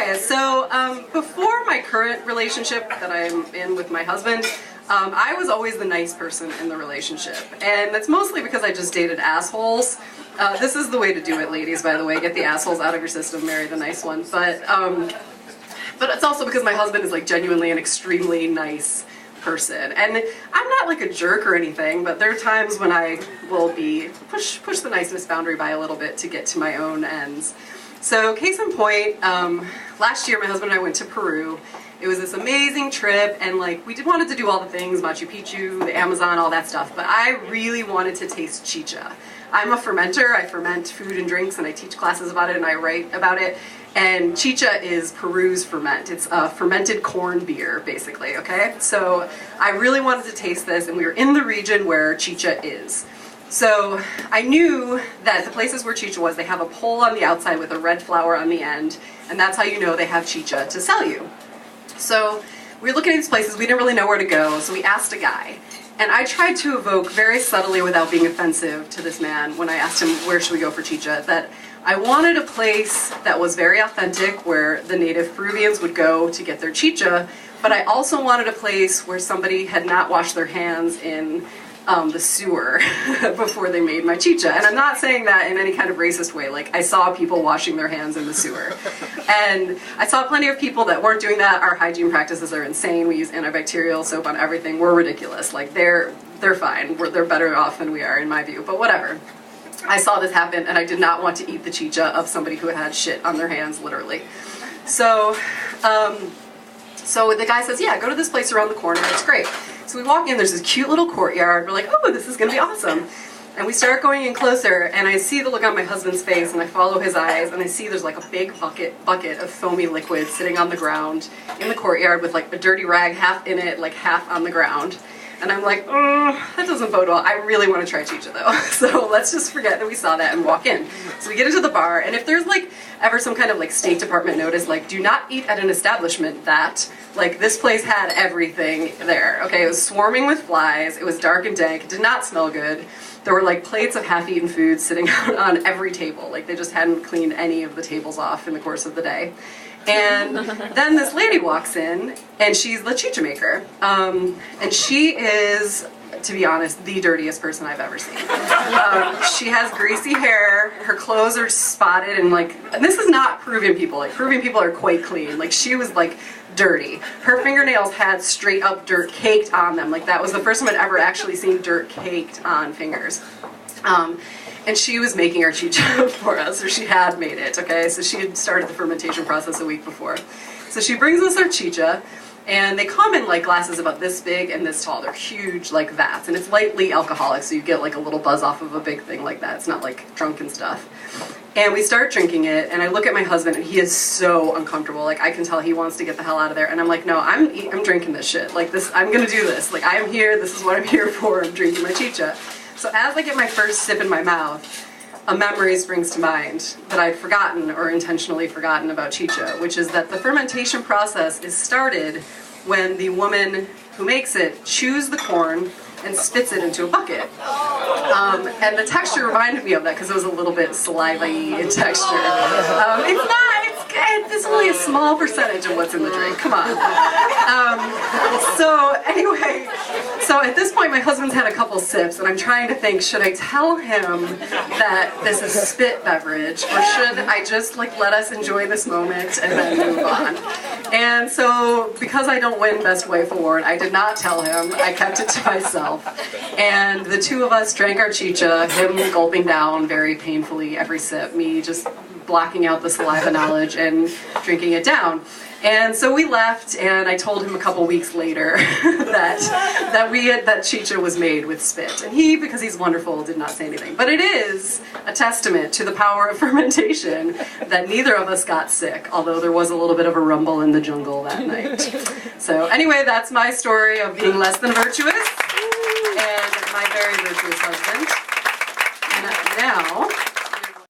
Okay, so before my current relationship that I'm in with my husband, I was always the nice person in the relationship. And that's mostly because I just dated assholes. This is the way to do it, ladies, by the way. Get the assholes out of your system, marry the nice one. But it's also because my husband is like genuinely an extremely nice person. And I'm not like a jerk or anything, but there are times when I will be push the niceness boundary by a little bit to get to my own ends. So case in point, last year my husband and I went to Peru. It was this amazing trip, and like we wanted to do all the things, Machu Picchu, the Amazon, all that stuff, but I really wanted to taste chicha. I'm a fermenter. I ferment food and drinks, and I teach classes about it, and I write about it. And chicha is Peru's ferment. It's a fermented corn beer, basically, okay? So I really wanted to taste this, and we were in the region where chicha is. So I knew that the places where chicha was, they have a pole on the outside with a red flower on the end, and that's how you know they have chicha to sell you. So we were looking at these places, we didn't really know where to go, so we asked a guy. And I tried to evoke very subtly without being offensive to this man when I asked him where should we go for chicha, that I wanted a place that was very authentic where the native Peruvians would go to get their chicha, but I also wanted a place where somebody had not washed their hands in the sewer before they made my chicha. And I'm not saying that in any kind of racist way. Like, I saw people washing their hands in the sewer. And I saw plenty of people that weren't doing that. Our hygiene practices are insane. We use antibacterial soap on everything. We're ridiculous. Like, they're fine. They're better off than we are, in my view. But whatever. I saw this happen, and I did not want to eat the chicha of somebody who had shit on their hands, literally. So the guy says, yeah, go to this place around the corner. It's great. So we walk in, there's this cute little courtyard. We're like, oh, this is going to be awesome. And we start going in closer, and I see the look on my husband's face, and I follow his eyes, and I see there's like a big bucket of foamy liquid sitting on the ground in the courtyard with like a dirty rag half in it, like half on the ground. And I'm like, that doesn't bode well. I really want to try chicha though. So let's just forget that we saw that and walk in. So we get into the bar, and if there's like ever some kind of like State Department notice, like do not eat at an establishment that, like this place had everything there. Okay, it was swarming with flies, it was dark and dank, it did not smell good. There were like plates of half-eaten food sitting out on every table. Like they just hadn't cleaned any of the tables off in the course of the day. And then this lady walks in, and she's the chicha maker. And she is, to be honest, the dirtiest person I've ever seen. She has greasy hair, her clothes are spotted, and this is not Peruvian people. Like, Peruvian people are quite clean. Like, she was, like, dirty. Her fingernails had straight up dirt caked on them. Like, that was the first time I'd ever actually seen dirt caked on fingers. And she was making our chicha for us, or she had made it, okay? So she had started the fermentation process a week before. So she brings us our chicha, and they come in like glasses about this big and this tall. They're huge, like vats, and it's lightly alcoholic, so you get like a little buzz off of a big thing like that. It's not like drunken stuff. And we start drinking it, and I look at my husband, and he is so uncomfortable. Like, I can tell he wants to get the hell out of there. And I'm like, no, I'm drinking this shit. Like, this, I'm gonna do this. Like, I'm here, this is what I'm here for, I'm drinking my chicha. So as I get my first sip in my mouth, a memory springs to mind that I'd forgotten or intentionally forgotten about chicha, which is that the fermentation process is started when the woman who makes it chews the corn and spits it into a bucket. And the texture reminded me of that because it was a little bit saliva-y in texture. It's not, it's only a small percentage of what's in the drink, come on. So anyway, so at this point my husband's had a couple sips, and I'm trying to think, should I tell him that this is spit beverage, or should I just like let us enjoy this moment and then move on? And so because I don't win best way forward, I did not tell him, I kept it to myself. And the two of us drank our chicha, him gulping down very painfully every sip, me just blocking out the saliva knowledge and drinking it down. And so we left, and I told him a couple weeks later that chicha was made with spit. And he, because he's wonderful, did not say anything. But it is a testament to the power of fermentation that neither of us got sick, although there was a little bit of a rumble in the jungle that night. So anyway, that's my story of being less than virtuous and my very virtuous husband. And now